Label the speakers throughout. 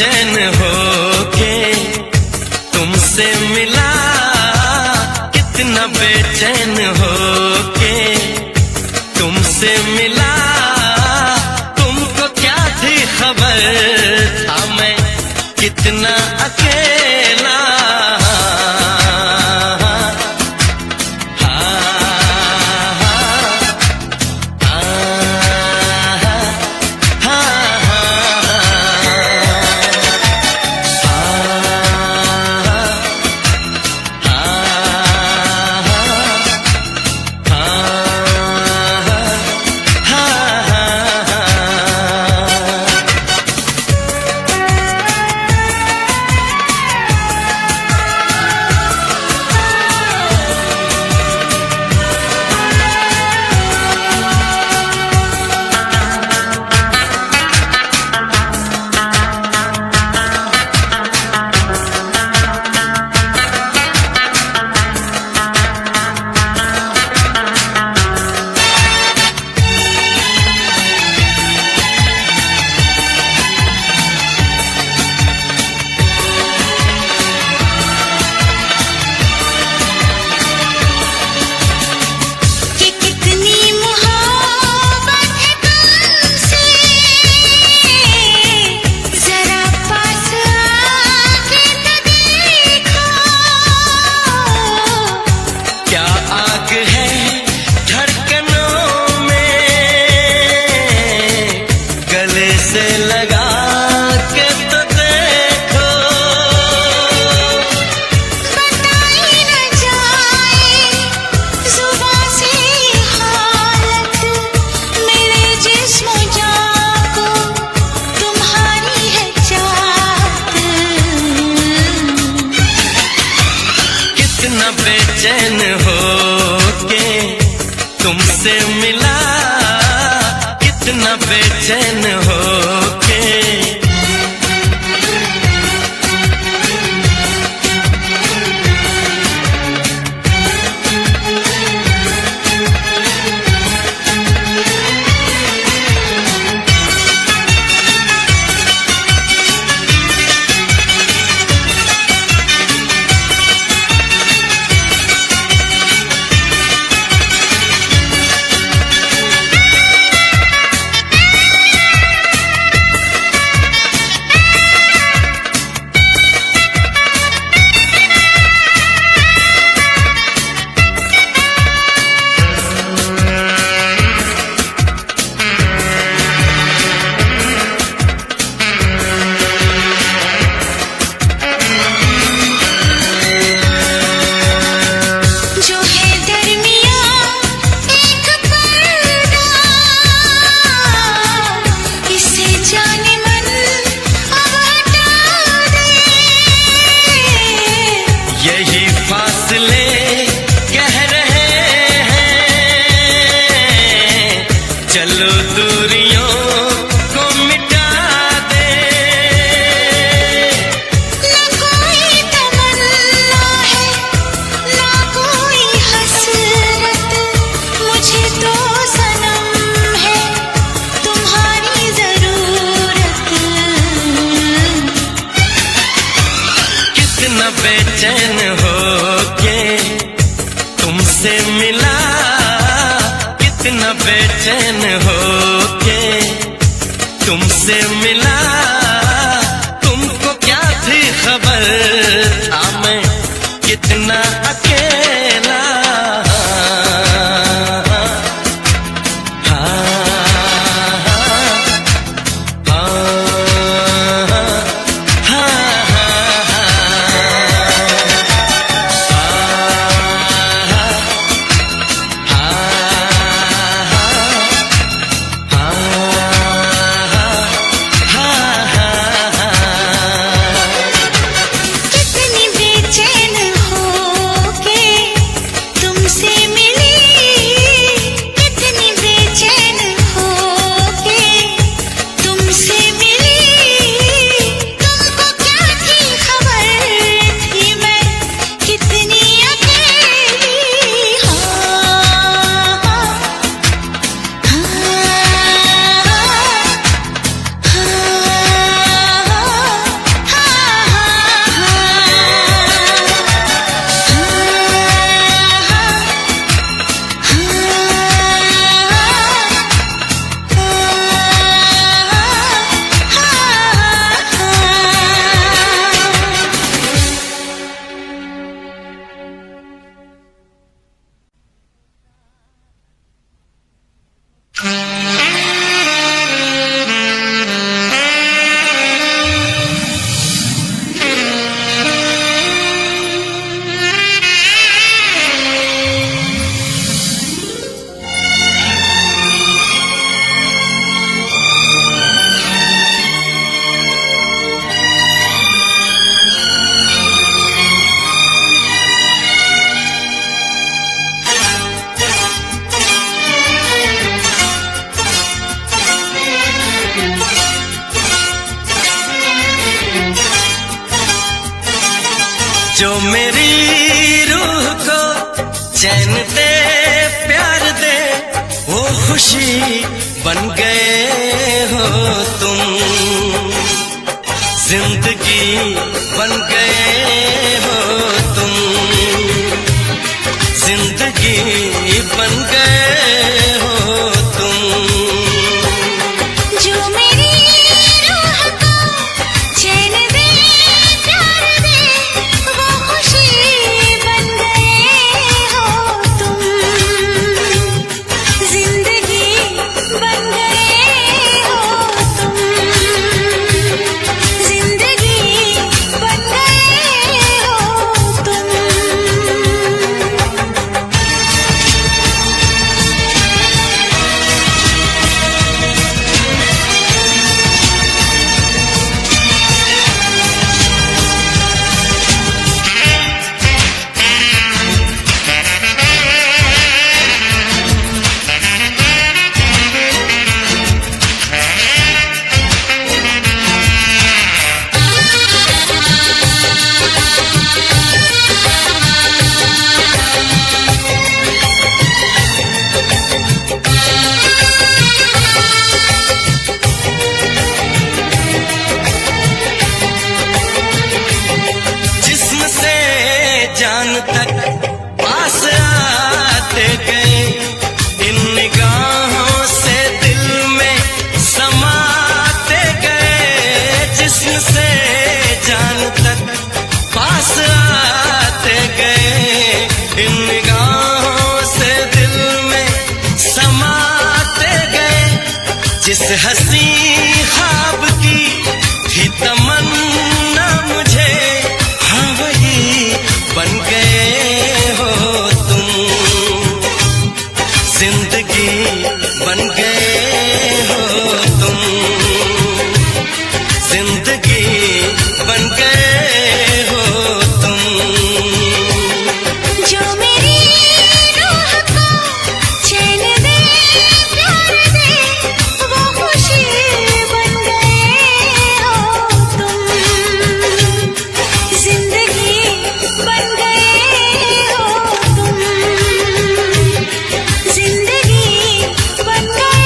Speaker 1: बेचैन होके तुमसे मिला, कितना बेचैन होके तुमसे मिला। तुमको क्या थी खबर था मैं कितना अकेला। बेचैन होके तुमसे मिला, कितना बेचैन होके। चलो दूरियों को मिटा दे,
Speaker 2: ना कोई तमन्ना है ना कोई हसरत, मुझे तो सनम है तुम्हारी जरूरत।
Speaker 1: कितना बेचैन होके तुमसे मिला, कितना बेचैन होके तुमसे मिला। तुमको क्या थी खबर था मैं कितना अकेला। जो मेरी रूह को चैन दे प्यार दे वो खुशी बन गए हो तुम, जिंदगी बन गए हो तुम, जिंदगी बन गए हो तुम।
Speaker 2: जो मेरी रूह को चैन दे प्यार दे वो खुशी बन गए हो तुम, जिंदगी बन गए हो तुम, जिंदगी बन गए हो तुम।
Speaker 1: जिस्म से जान तक पास आते गए, इन निगाहों से दिल में समाते गए। जिस्म से जान तक पास आते गए, इन निगाहों से दिल में समाते गए। जिस हंसी ख्वाब की थी तमन्ना मुझे, हाँ वही बन गए हो तुम, जिंदगी बन गए हो तुम, जिंदगी बन गए हो तुम।
Speaker 2: जो मेरी रूह को चैन दे प्यार दे वो खुशी बन गए हो तुम, जिंदगी बन गए हो तुम, जिंदगी बन गए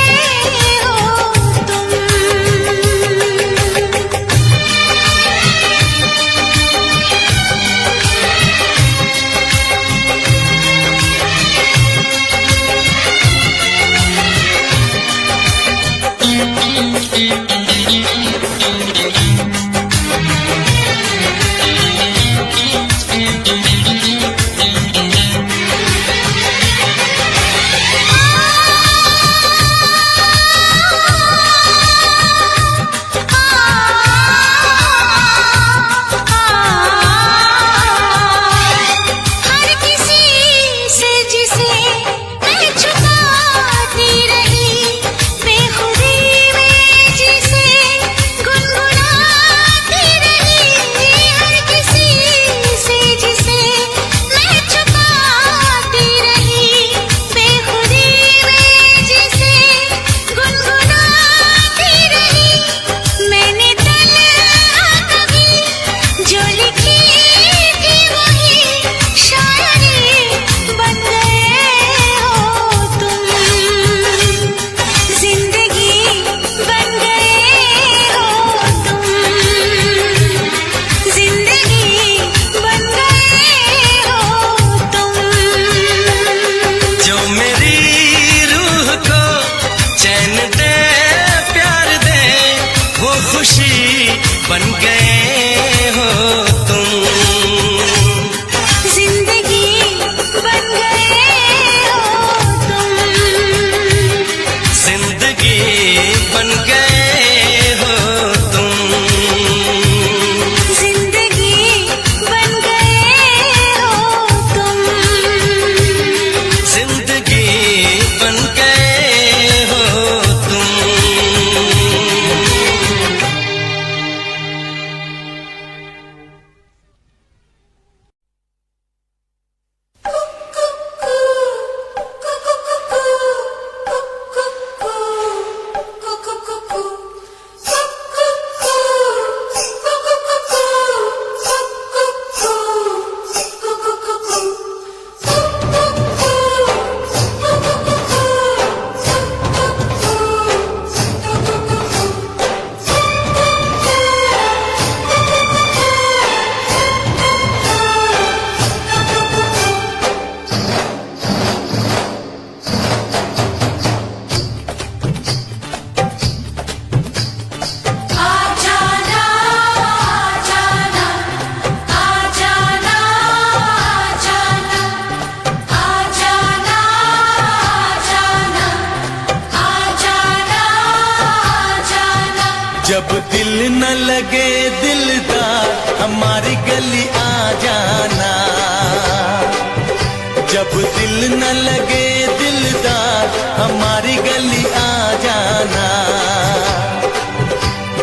Speaker 2: हो तुम। हर किसी से जिसे मैं छुपाती रही, बेखुदी में जिसे गुनगुनाती रही। हर किसी से जिसे मैं छुपाती रही, बेखुदी में जिसे गुनगुनाती रही। मैंने तन्हा कभी जो लिखी थी वही शायरी बन गए हो तुम, जिंदगी बन गए हो तुम, जिंदगी बन गए हो तुम।
Speaker 1: जो मेरी रूह को चैन दे प्यार दे वो खुशी बन गए हो तुम,
Speaker 2: जिंदगी बन गए हो तुम,
Speaker 1: जिंदगी बन गए हो तुम,
Speaker 2: जिंदगी बन गए हो तुम।
Speaker 1: जिंदगी बन गए हो तुम। जब दिल न लगे दिलदार हमारी गली आ जाना, जब दिल न लगे दिलदार हमारी गली आ जाना,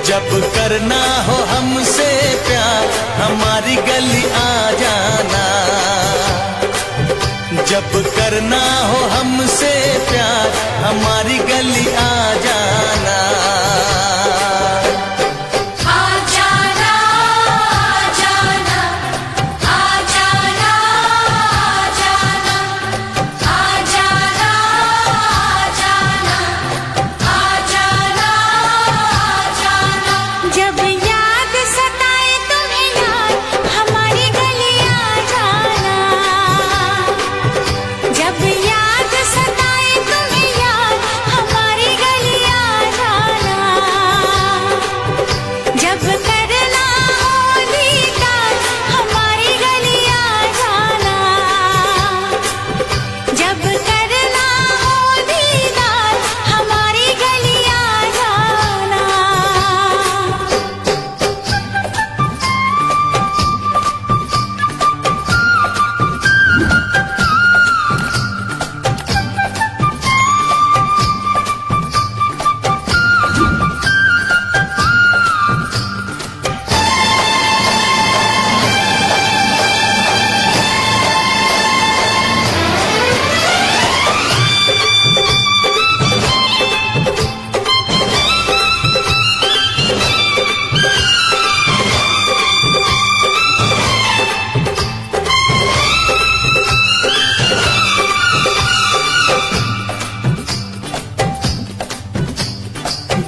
Speaker 1: जब करना हो हमसे प्यार हमारी गली आ जाना, जब करना हो हमसे प्यार हमारी गली आ जाना।
Speaker 2: जब याद सताए तुम्हें यार हमारी गली आ जाना, जब याद सताए तुम्हें यार हमारी गली आ जाना, जब करना हो दीदार हमारी गली आ जाना, जब करना हो दीदार हमारी गली आ जाना।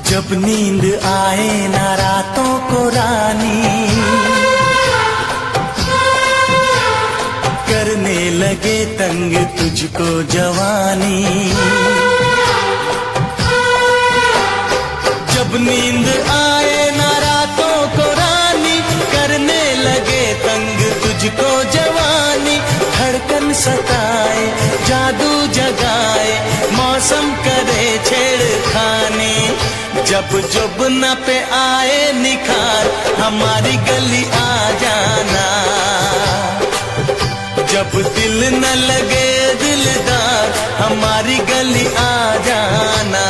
Speaker 1: जब नींद आए ना रातों को रानी, करने लगे तंग तुझको जवानी, जब नींद आए ना रातों को रानी, करने लगे तंग तुझको जवानी, धड़कन सताए जादू जगाए मौसम करे छेड़खानी, जब जुबना पे आए निखार हमारी गली आ जाना, जब दिल न लगे दिलदार हमारी गली आ जाना।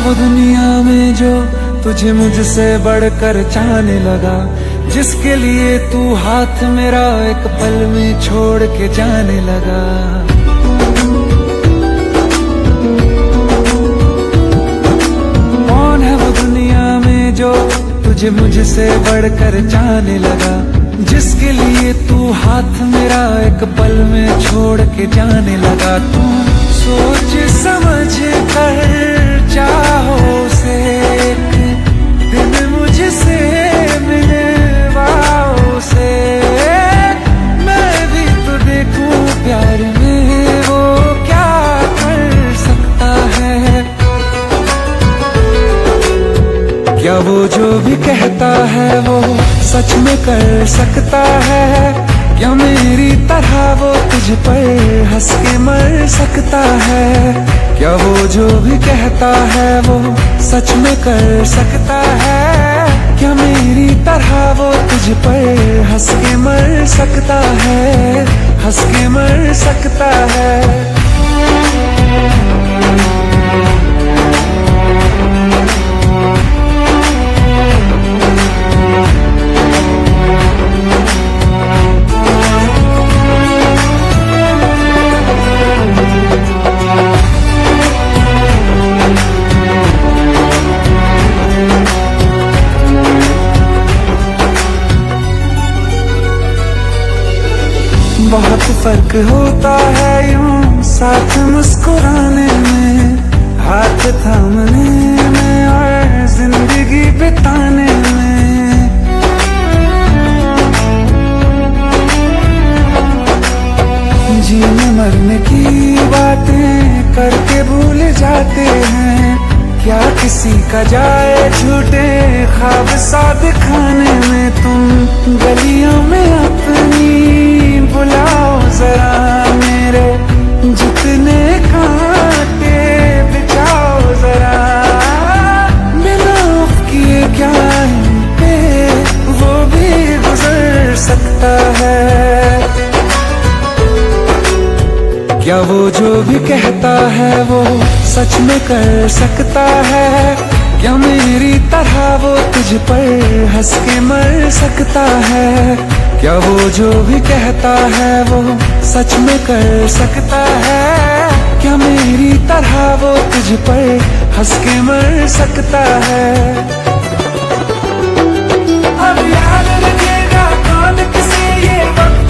Speaker 3: वो दुनिया में जो तुझे मुझसे बढ़कर चाहने लगा, जिसके लिए तू हाथ मेरा एक पल में छोड़ के जाने लगा। कौन है वो दुनिया में जो तुझे मुझसे बढ़कर चाहने लगा, जिसके लिए तू हाथ मेरा एक पल में छोड़ के जाने लगा। तू सोच समझ कर चाहो से एक दिन मुझसे मिलवाओ से, मैं भी तो देखूं प्यार में वो क्या कर सकता है। क्या वो जो भी कहता है वो सच में कर सकता है? क्या मेरी तरह वो तुझ पर हंस के मर सकता है? क्या वो जो भी कहता है वो सच में कर सकता है? क्या मेरी तरह वो तुझ पर हंस के मर सकता है? हंस के मर सकता है। बहुत फर्क होता है यूं साथ मुस्कुराने में, हाथ थामने में और जिंदगी बिताने में। जीने मरने की बातें करके भूल जाते हैं, क्या किसी का जाए झूठे ख्वाब सा दिखाने में। तुम गलियों में अपनी बुलाओ जरा मेरे जितने कांटे बिछाओ जरा, बिना उफ किए क्या इन पे वो भी गुजर सकता है। क्या वो जो भी कहता है वो सच में कर सकता है? क्या मेरी तरह वो तुझ पर हंस के मर सकता है? क्या वो जो भी कहता है वो सच में कर सकता है? क्या मेरी तरह वो तुझ पर हंस के मर सकता है? अब याद रखेगा कौन किसे ये वक्त